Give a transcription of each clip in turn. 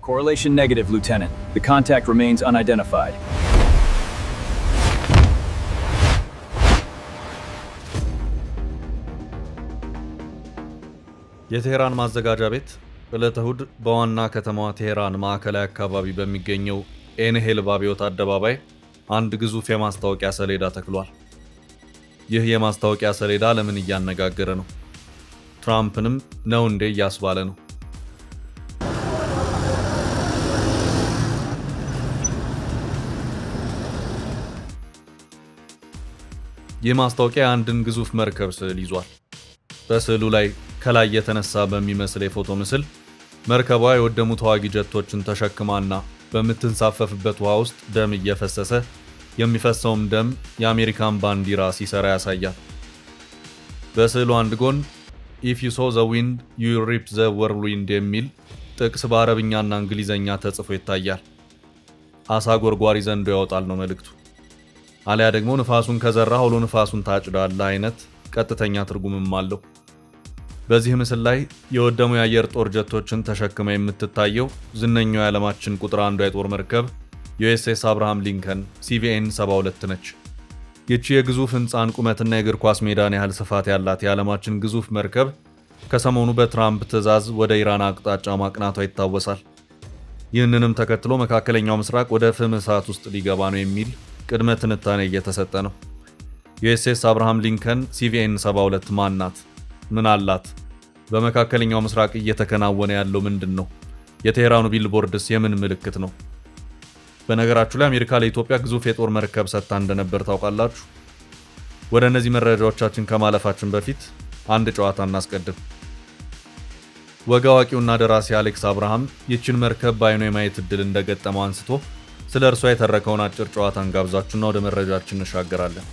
Correlation negative, Lieutenant. The contact remains unidentified. የቴህራን ማዘጋጃ ቤት ዕለተ እሁድ በዋና ከተማዋ ቴህራን ማዕከላዊ አካባቢ በሚገኘው ኤንሄል ባቢዮት አደባባይ አንድ ግዙፍ የማስታወቂያ ሰሌዳ ተክሏል። ይህ የማስታወቂያ ሰሌዳ ለምን እያነጋገረ ነው? ትራምፕንም ነው እንዴ እያስባለ ነው? ይህ ማስታወቂያ አንድን ግዙፍ መርከብ ስዕል ይዟል። በስዕሉ ላይ ከላይ የተነሳ በሚመስል የፎቶ ምስል መርከቧ የወደሙ ተዋጊ ጀቶችን ተሸክማና በምትንሳፈፍበት ውሃ ውስጥ ደም እየፈሰሰ የሚፈሰውም ደም የአሜሪካን ባንዲራ ሲሰራ ያሳያል። በስዕሉ አንድ ጎን If you saw the wind, you reap the whirlwind የሚል ጥቅስ በአረብኛና እንግሊዘኛ ተጽፎ ይታያል። አሳ ጎርጓሪ ዘንዶ ያወጣል ነው መልእክቱ። አሊያ ደግሞ ንፋሱን ከዘራ ሁሉ ንፋሱን ታጭዳለህ አይነት ቀጥተኛ ትርጉምም አለው። በዚህ ምስል ላይ የወደሙ የአየር ጦር ጀቶችን ተሸክማ የምትታየው ዝነኛው የዓለማችን ቁጥር አንዷ የጦር መርከብ USS አብርሃም ሊንከን CVN 72 ነች። ይቺ የግዙፍ ህንፃን ቁመትና የእግር ኳስ ሜዳን ያህል ስፋት ያላት የዓለማችን ግዙፍ መርከብ ከሰሞኑ በትራምፕ ትዕዛዝ ወደ ኢራን አቅጣጫ ማቅናቷ ይታወሳል። ይህንንም ተከትሎ መካከለኛው ምስራቅ ወደ ፍም እሳት ውስጥ ሊገባ ነው የሚል ቅድመ ትንታኔ እየተሰጠ ነው። USS አብርሃም ሊንከን CVN 72 ማን ናት? ምን አላት? በመካከለኛው ምስራቅ እየተከናወነ ያለው ምንድን ነው? የቴህራኑ ቢልቦርድስ የምን ምልክት ነው? በነገራችሁ ላይ አሜሪካ ለኢትዮጵያ ግዙፍ የጦር መርከብ ሰጥታ እንደነበር ታውቃላችሁ? ወደ እነዚህ መረጃዎቻችን ከማለፋችን በፊት አንድ ጨዋታ እናስቀድም። ወግ አዋቂውና ደራሲ አሌክስ አብርሃም ይችን መርከብ በዓይኑ የማየት እድል እንደገጠመው አንስቶ ስለ እርሷ የተረከውን አጭር ጨዋታ እንጋብዛችሁና ወደ መረጃችን እንሻገራለን።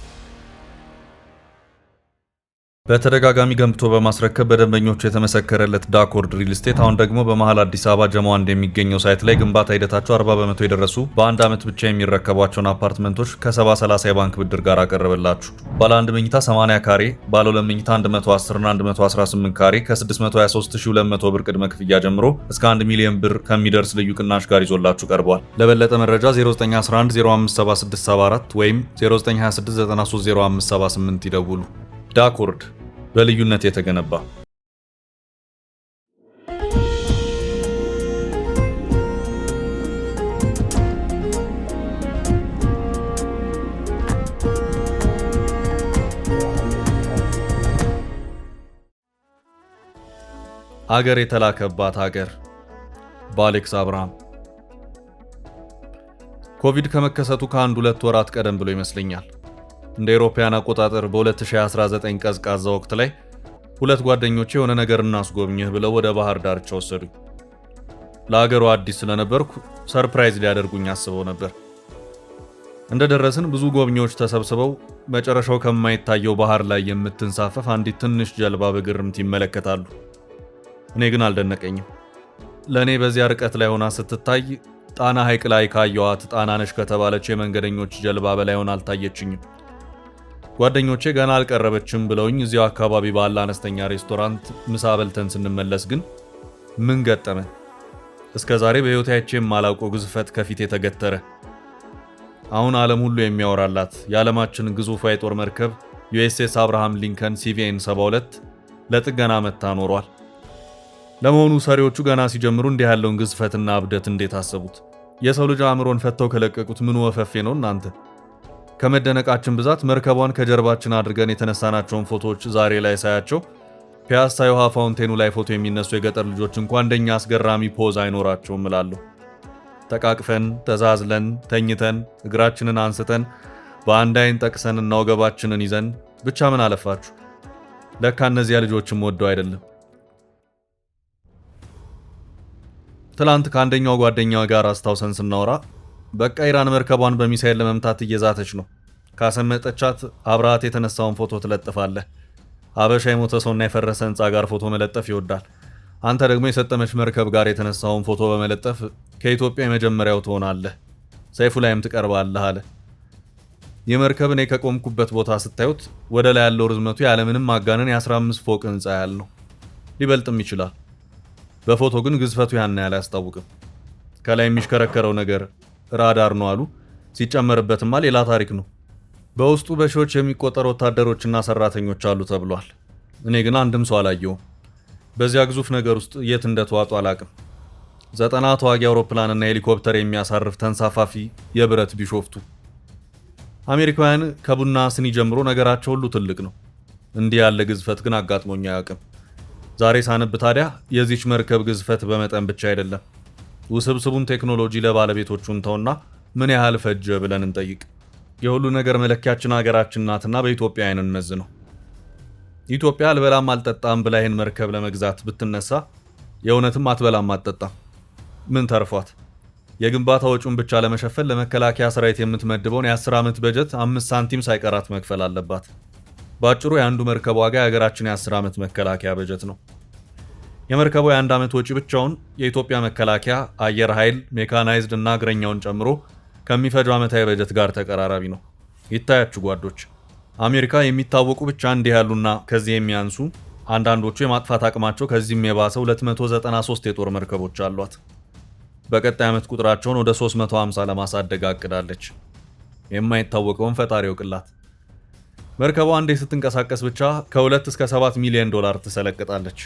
በተደጋጋሚ ገንብቶ በማስረከብ በደንበኞቹ የተመሰከረለት ዳኮርድ ሪል ስቴት አሁን ደግሞ በመሃል አዲስ አበባ ጀሞ አንድ የሚገኘው ሳይት ላይ ግንባታ ሂደታቸው 40% የደረሱ በአንድ ዓመት ብቻ የሚረከቧቸውን አፓርትመንቶች ከ70/30 የባንክ ብድር ጋር አቀረበላችሁ። ባለ 1 መኝታ 80 ካሬ፣ ባለ 2 መኝታ 110 እና 118 ካሬ ከ623200 ብር ቅድመ ክፍያ ጀምሮ እስከ 1 ሚሊዮን ብር ከሚደርስ ልዩ ቅናሽ ጋር ይዞላችሁ ቀርቧል። ለበለጠ መረጃ 0911057674 ወይም 0926930578 ይደውሉ። ዳኮርድ በልዩነት የተገነባ። አገር የተላከባት ሀገር በአሌክስ አብርሃም። ኮቪድ ከመከሰቱ ከአንድ 2 ወራት ቀደም ብሎ ይመስለኛል እንደ አውሮፓውያን አቆጣጠር በ2019 ቀዝቃዛ ወቅት ላይ ሁለት ጓደኞቼ የሆነ ነገር እናስጎብኝህ ብለው ወደ ባህር ዳርቻ ወሰዱኝ። ለሀገሩ አዲስ ስለነበርኩ ሰርፕራይዝ ሊያደርጉኝ አስበው ነበር። እንደደረስን ብዙ ጎብኚዎች ተሰብስበው መጨረሻው ከማይታየው ባህር ላይ የምትንሳፈፍ አንዲት ትንሽ ጀልባ በግርምት ይመለከታሉ። እኔ ግን አልደነቀኝም። ለእኔ በዚያ ርቀት ላይ ሆና ስትታይ ጣና ሐይቅ ላይ ካየዋት ጣናነሽ ከተባለች የመንገደኞች ጀልባ በላይ ሆና አልታየችኝም። ጓደኞቼ ገና አልቀረበችም ብለውኝ እዚያው አካባቢ ባለ አነስተኛ ሬስቶራንት ምሳ በልተን ስንመለስ ግን ምን ገጠመን? እስከ ዛሬ በሕይወቴ የማላውቀው ግዝፈት ከፊት የተገተረ። አሁን ዓለም ሁሉ የሚያወራላት የዓለማችን ግዙፏ የጦር መርከብ USS አብርሃም ሊንከን CVN 72 ለጥገና መታ ኖሯል። ለመሆኑ ሰሪዎቹ ገና ሲጀምሩ እንዲህ ያለውን ግዝፈትና እብደት እንዴት አሰቡት? የሰው ልጅ አእምሮን ፈተው ከለቀቁት ምን ወፈፌ ነው እናንተ? ከመደነቃችን ብዛት መርከቧን ከጀርባችን አድርገን የተነሳናቸውን ፎቶዎች ዛሬ ላይ ሳያቸው ፒያሳ የውሃ ፋውንቴኑ ላይ ፎቶ የሚነሱ የገጠር ልጆች እንኳን እንደኛ አስገራሚ ፖዝ አይኖራቸውም እላለሁ። ተቃቅፈን፣ ተዛዝለን፣ ተኝተን፣ እግራችንን አንስተን፣ በአንድ አይን ጠቅሰንና ወገባችንን ይዘን ብቻ ምን አለፋችሁ ለካ እነዚያ ልጆችም ወደው አይደለም። ትላንት ከአንደኛው ጓደኛዋ ጋር አስታውሰን ስናወራ በቃ ኢራን መርከቧን በሚሳኤል ለመምታት እየዛተች ነው። ካሰመጠቻት አብራት የተነሳውን ፎቶ ትለጥፋለህ። አበሻ የሞተ ሰውና የፈረሰ ህንፃ ጋር ፎቶ መለጠፍ ይወዳል። አንተ ደግሞ የሰጠመች መርከብ ጋር የተነሳውን ፎቶ በመለጠፍ ከኢትዮጵያ የመጀመሪያው ትሆናለህ፣ ሰይፉ ላይም ትቀርባለህ አለ። የመርከብ እኔ ከቆምኩበት ቦታ ስታዩት ወደ ላይ ያለው ርዝመቱ ያለምንም ማጋነን የ15 ፎቅ ህንፃ ያህል ነው። ሊበልጥም ይችላል። በፎቶ ግን ግዝፈቱ ያን ያህል አያስታውቅም። ከላይ የሚሽከረከረው ነገር ራዳር ነው አሉ። ሲጨመርበትማ ሌላ ታሪክ ነው። በውስጡ በሺዎች የሚቆጠሩ ወታደሮችና ሰራተኞች አሉ ተብሏል። እኔ ግን አንድም ሰው አላየውም። በዚያ ግዙፍ ነገር ውስጥ የት እንደተዋጡ አላቅም። 90 ተዋጊ አውሮፕላንና ሄሊኮፕተር የሚያሳርፍ ተንሳፋፊ የብረት ቢሾፍቱ። አሜሪካውያን ከቡና ስኒ ጀምሮ ነገራቸው ሁሉ ትልቅ ነው። እንዲህ ያለ ግዝፈት ግን አጋጥሞኝ አያውቅም። ዛሬ ሳነብ ታዲያ የዚች መርከብ ግዝፈት በመጠን ብቻ አይደለም፣ ውስብስቡን ቴክኖሎጂ ለባለቤቶቹን ተውና ምን ያህል ፈጀ ብለን እንጠይቅ። የሁሉ ነገር መለኪያችን ሀገራችን ናትና በኢትዮጵያውያን እንመዝነው። ኢትዮጵያ አልበላም አልጠጣም ብላ ይህን መርከብ ለመግዛት ብትነሳ የእውነትም አትበላም አትጠጣም። ምን ተርፏት? የግንባታ ወጪውን ብቻ ለመሸፈን ለመከላከያ ሰራዊት የምትመድበውን የ10 ዓመት በጀት 5 ሳንቲም ሳይቀራት መክፈል አለባት። በአጭሩ የአንዱ መርከብ ዋጋ የሀገራችን የ10 ዓመት መከላከያ በጀት ነው። የመርከቡ የአንድ ዓመት ወጪ ብቻውን የኢትዮጵያ መከላከያ አየር ኃይል ሜካናይዝድ እና እግረኛውን ጨምሮ ከሚፈጀው ዓመታዊ በጀት ጋር ተቀራራቢ ነው። ይታያችሁ ጓዶች፣ አሜሪካ የሚታወቁ ብቻ እንዲህ ያሉና ከዚህ የሚያንሱ አንዳንዶቹ የማጥፋት አቅማቸው ከዚህም የባሰ 293 የጦር መርከቦች አሏት። በቀጣይ ዓመት ቁጥራቸውን ወደ 350 ለማሳደግ አቅዳለች። የማይታወቀውን ፈጣሪ ይወቅላት። መርከቧ አንዴ ስትንቀሳቀስ ብቻ ከ2 እስከ 7 ሚሊዮን ዶላር ትሰለቅጣለች።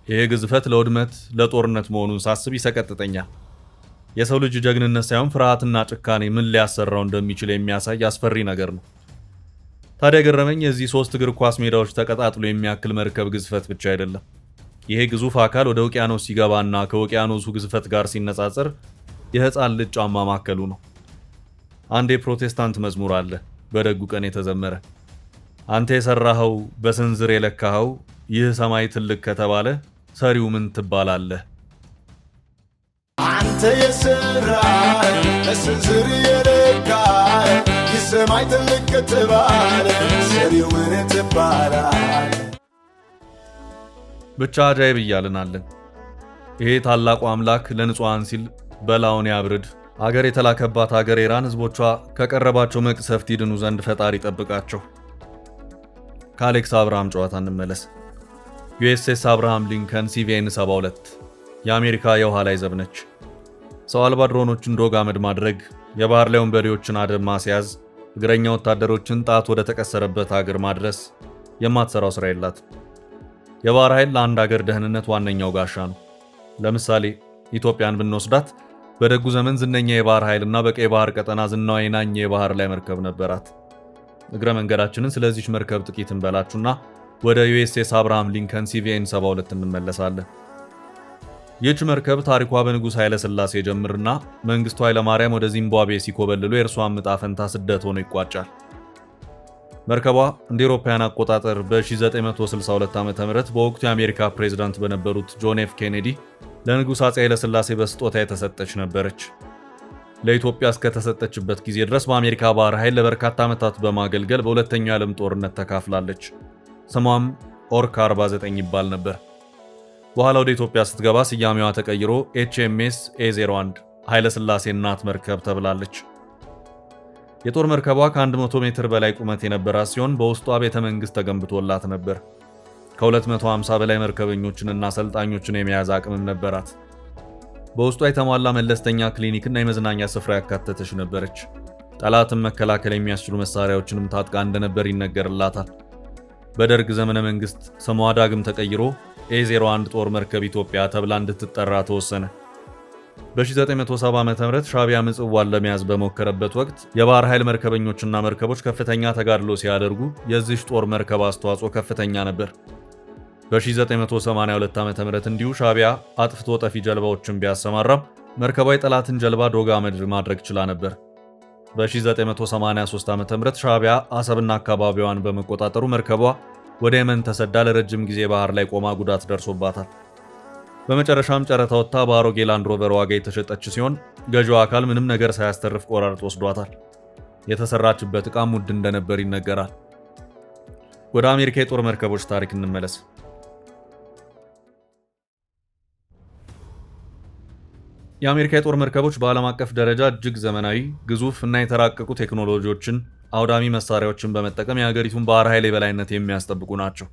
ይሄ ግዝፈት ለውድመት ለጦርነት መሆኑን ሳስብ ይሰቀጥጠኛል። የሰው ልጅ ጀግንነት ሳይሆን ፍርሃትና ጭካኔ ምን ሊያሰራው እንደሚችል የሚያሳይ አስፈሪ ነገር ነው። ታዲያ ገረመኝ የዚህ 3 እግር ኳስ ሜዳዎች ተቀጣጥሎ የሚያክል መርከብ ግዝፈት ብቻ አይደለም። ይሄ ግዙፍ አካል ወደ ውቅያኖስ ሲገባና ከውቅያኖሱ ግዝፈት ጋር ሲነጻጸር የህፃን ልጅ ጫማ ማከሉ ነው። አንድ የፕሮቴስታንት መዝሙር አለ በደጉ ቀን የተዘመረ። አንተ የሰራኸው በስንዝር የለካኸው ይህ ሰማይ ትልቅ ከተባለ ሰሪው ምን ትባላለህ? አንተ የሰራኸው በስንዝር የለካኸው ይህ ሰማይ ትልቅ ከተባለ ሰሪው ምን ትባላለህ? ብቻ አጃይብ እያልናለን። ይሄ ታላቁ አምላክ ለንጹሃን ሲል በላውን ያብርድ። አገር የተላከባት አገር ኢራን ህዝቦቿ ከቀረባቸው መቅሰፍት ይድኑ ዘንድ ፈጣሪ ጠብቃቸው። ከአሌክስ አብርሃም ጨዋታ እንመለስ። ዩኤስኤስ አብርሃም ሊንከን ሲቪኤን 72 የአሜሪካ የውሃ ላይ ዘብ ነች። ሰው አልባ ድሮኖችን ዶግ አመድ ማድረግ፣ የባህር ላይ ወንበዴዎችን አደብ ማስያዝ፣ እግረኛ ወታደሮችን ጣት ወደ ተቀሰረበት አገር ማድረስ የማትሰራው ስራ የላት። የባህር ኃይል ለአንድ አገር ደህንነት ዋነኛው ጋሻ ነው። ለምሳሌ ኢትዮጵያን ብንወስዳት በደጉ ዘመን ዝነኛ የባህር ኃይልና በቀይ ባህር ቀጠና ዝናዋ የናኘ የባህር ላይ መርከብ ነበራት። እግረ መንገዳችንን ስለዚች መርከብ ጥቂት እንበላችሁና ወደ ዩኤስኤስ አብርሃም ሊንከን ሲቪኤን 72 እንመለሳለን። ይህች መርከብ ታሪኳ በንጉሥ ኃይለ ሥላሴ ጀምርና መንግስቱ ኃይለ ማርያም ወደ ዚምባብዌ ሲኮበልሉ የእርሷን ዕጣ ፈንታ ስደት ሆኖ ይቋጫል። መርከቧ እንደ አውሮፓውያን አቆጣጠር በ1962 ዓ.ም በወቅቱ የአሜሪካ ፕሬዝዳንት በነበሩት ጆን ኤፍ ኬኔዲ ለንጉሥ አፄ ኃይለ ሥላሴ በስጦታ የተሰጠች ነበረች። ለኢትዮጵያ እስከተሰጠችበት ጊዜ ድረስ በአሜሪካ ባህር ኃይል ለበርካታ ዓመታት በማገልገል በሁለተኛው የዓለም ጦርነት ተካፍላለች። ስሟም ኦርካ 49 ይባል ነበር። በኋላ ወደ ኢትዮጵያ ስትገባ ስያሜዋ ተቀይሮ ኤችኤምኤስ ኤ01 ኃይለ ሥላሴ እናት መርከብ ተብላለች። የጦር መርከቧ ከ100 ሜትር በላይ ቁመት የነበራት ሲሆን በውስጧ ቤተ መንግሥት ተገንብቶላት ነበር። ከ250 በላይ መርከበኞችንና አሰልጣኞችን የመያዝ አቅምም ነበራት። በውስጧ የተሟላ መለስተኛ ክሊኒክና የመዝናኛ ስፍራ ያካተተች ነበረች። ጠላትን መከላከል የሚያስችሉ መሳሪያዎችንም ታጥቃ እንደነበር ይነገርላታል። በደርግ ዘመነ መንግስት ስሟ ዳግም ተቀይሮ ኤ01 ጦር መርከብ ኢትዮጵያ ተብላ እንድትጠራ ተወሰነ። በ1970 ዓ.ም ሻዕቢያ ምጽዋን ለመያዝ በሞከረበት ወቅት የባህር ኃይል መርከበኞችና መርከቦች ከፍተኛ ተጋድሎ ሲያደርጉ የዚህ ጦር መርከብ አስተዋጽኦ ከፍተኛ ነበር። በ1982 ዓ.ም እንዲሁ ሻዕቢያ አጥፍቶ ጠፊ ጀልባዎችን ቢያሰማራም መርከቧ የጠላትን ጀልባ ዶግ አመድ ማድረግ ችላ ነበር። በ1983 ዓ.ም ሻዕቢያ አሰብና አካባቢዋን በመቆጣጠሩ መርከቧ ወደ የመን ተሰዳ ለረጅም ጊዜ ባህር ላይ ቆማ ጉዳት ደርሶባታል። በመጨረሻም ጨረታ ወጥታ በአሮጌ ላንድ ሮቨር ዋጋ የተሸጠች ሲሆን ገዢው አካል ምንም ነገር ሳያስተርፍ ቆራርጦ ወስዷታል። የተሰራችበት ዕቃም ውድ እንደነበር ይነገራል። ወደ አሜሪካ የጦር መርከቦች ታሪክ እንመለስ። የአሜሪካ የጦር መርከቦች በዓለም አቀፍ ደረጃ እጅግ ዘመናዊ፣ ግዙፍ እና የተራቀቁ ቴክኖሎጂዎችን፣ አውዳሚ መሳሪያዎችን በመጠቀም የሀገሪቱን ባህር ኃይል የበላይነት የሚያስጠብቁ ናቸው።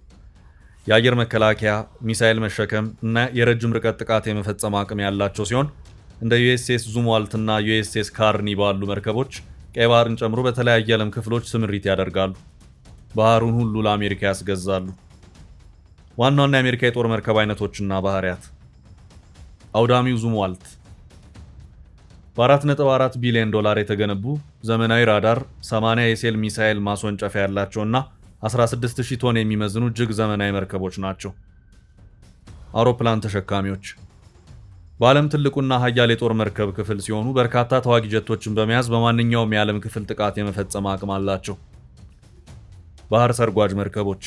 የአየር መከላከያ፣ ሚሳኤል መሸከም እና የረጅም ርቀት ጥቃት የመፈጸም አቅም ያላቸው ሲሆን እንደ ዩኤስኤስ ዙምዋልት እና ዩኤስኤስ ካርኒ ባሉ መርከቦች ቀይ ባህርን ጨምሮ በተለያየ ዓለም ክፍሎች ስምሪት ያደርጋሉ። ባህሩን ሁሉ ለአሜሪካ ያስገዛሉ። ዋና ዋና የአሜሪካ የጦር መርከብ አይነቶችና ባህሪያት። አውዳሚው ዙምዋልት በ4.4 ቢሊዮን ዶላር የተገነቡ ዘመናዊ ራዳር፣ 80 የሴል ሚሳኤል ማስወንጨፊያ ያላቸውና 16000 ቶን የሚመዝኑ እጅግ ዘመናዊ መርከቦች ናቸው። አውሮፕላን ተሸካሚዎች በዓለም ትልቁና ኃያል የጦር መርከብ ክፍል ሲሆኑ በርካታ ተዋጊ ጀቶችን በመያዝ በማንኛውም የዓለም ክፍል ጥቃት የመፈጸም አቅም አላቸው። ባህር ሰርጓጅ መርከቦች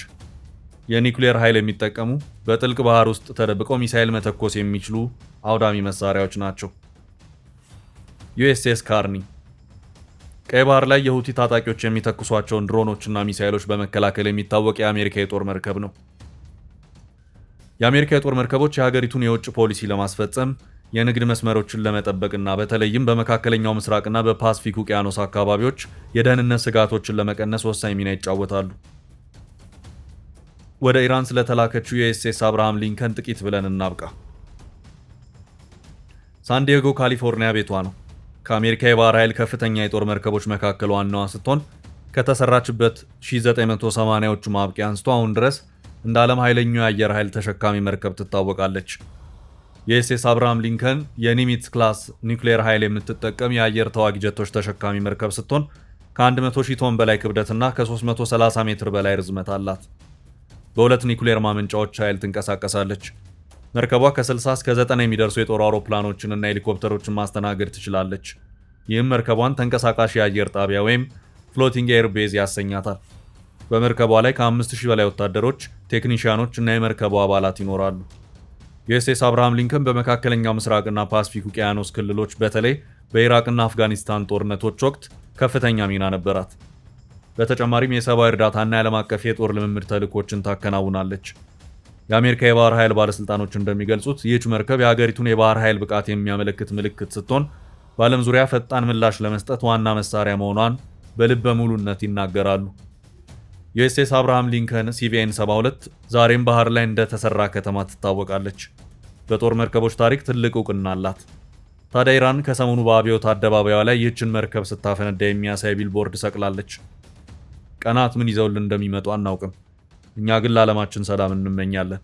የኒውክሌር ኃይል የሚጠቀሙ በጥልቅ ባህር ውስጥ ተደብቀው ሚሳኤል መተኮስ የሚችሉ አውዳሚ መሳሪያዎች ናቸው። ዩኤስኤስ ካርኒ ቀይ ባህር ላይ የሁቲ ታጣቂዎች የሚተኩሷቸውን ድሮኖችና ሚሳኤሎች በመከላከል የሚታወቅ የአሜሪካ የጦር መርከብ ነው። የአሜሪካ የጦር መርከቦች የሀገሪቱን የውጭ ፖሊሲ ለማስፈጸም የንግድ መስመሮችን ለመጠበቅና በተለይም በመካከለኛው ምስራቅና በፓስፊክ ውቅያኖስ አካባቢዎች የደህንነት ስጋቶችን ለመቀነስ ወሳኝ ሚና ይጫወታሉ። ወደ ኢራን ስለተላከችው ዩኤስኤስ አብርሃም ሊንከን ጥቂት ብለን እናብቃ። ሳንዲያጎ ካሊፎርኒያ ቤቷ ነው። ከአሜሪካ የባህር ኃይል ከፍተኛ የጦር መርከቦች መካከል ዋናዋ ስትሆን ከተሰራችበት 1980ዎቹ ማብቂያ አንስቶ አሁን ድረስ እንደ ዓለም ኃይለኛው የአየር ኃይል ተሸካሚ መርከብ ትታወቃለች። የዩኤስኤስ አብርሃም ሊንከን የኒሚትስ ክላስ ኒውክሌር ኃይል የምትጠቀም የአየር ተዋጊ ጀቶች ተሸካሚ መርከብ ስትሆን ከ100,000 ቶን በላይ ክብደትና ከ330 ሜትር በላይ ርዝመት አላት። በሁለት ኒውክሌር ማመንጫዎች ኃይል ትንቀሳቀሳለች። መርከቧ ከ60 እስከ 90 የሚደርሱ የጦር አውሮፕላኖችንና ሄሊኮፕተሮችን ማስተናገድ ትችላለች። ይህም መርከቧን ተንቀሳቃሽ የአየር ጣቢያ ወይም ፍሎቲንግ ኤር ቤዝ ያሰኛታል። በመርከቧ ላይ ከ5000 በላይ ወታደሮች፣ ቴክኒሽያኖች እና የመርከቧ አባላት ይኖራሉ። ዩኤስኤስ አብርሃም ሊንከን በመካከለኛው ምስራቅና ፓስፊክ ውቅያኖስ ክልሎች በተለይ በኢራቅና አፍጋኒስታን ጦርነቶች ወቅት ከፍተኛ ሚና ነበራት። በተጨማሪም የሰብአዊ እርዳታና የዓለም አቀፍ የጦር ልምምድ ተልዕኮችን ታከናውናለች። የአሜሪካ የባህር ኃይል ባለሥልጣኖች እንደሚገልጹት ይህች መርከብ የሀገሪቱን የባህር ኃይል ብቃት የሚያመለክት ምልክት ስትሆን በዓለም ዙሪያ ፈጣን ምላሽ ለመስጠት ዋና መሳሪያ መሆኗን በልበ ሙሉነት ይናገራሉ። ዩኤስኤስ አብርሃም ሊንከን ሲቪኤን 72 ዛሬም ባህር ላይ እንደተሰራ ከተማ ትታወቃለች። በጦር መርከቦች ታሪክ ትልቅ እውቅና አላት። ታዲያ ኢራን ከሰሞኑ በአብዮት አደባባዩ ላይ ይህችን መርከብ ስታፈነዳ የሚያሳይ ቢልቦርድ ሰቅላለች። ቀናት ምን ይዘውልን እንደሚመጡ አናውቅም። እኛ ግን ለዓለማችን ሰላም እንመኛለን።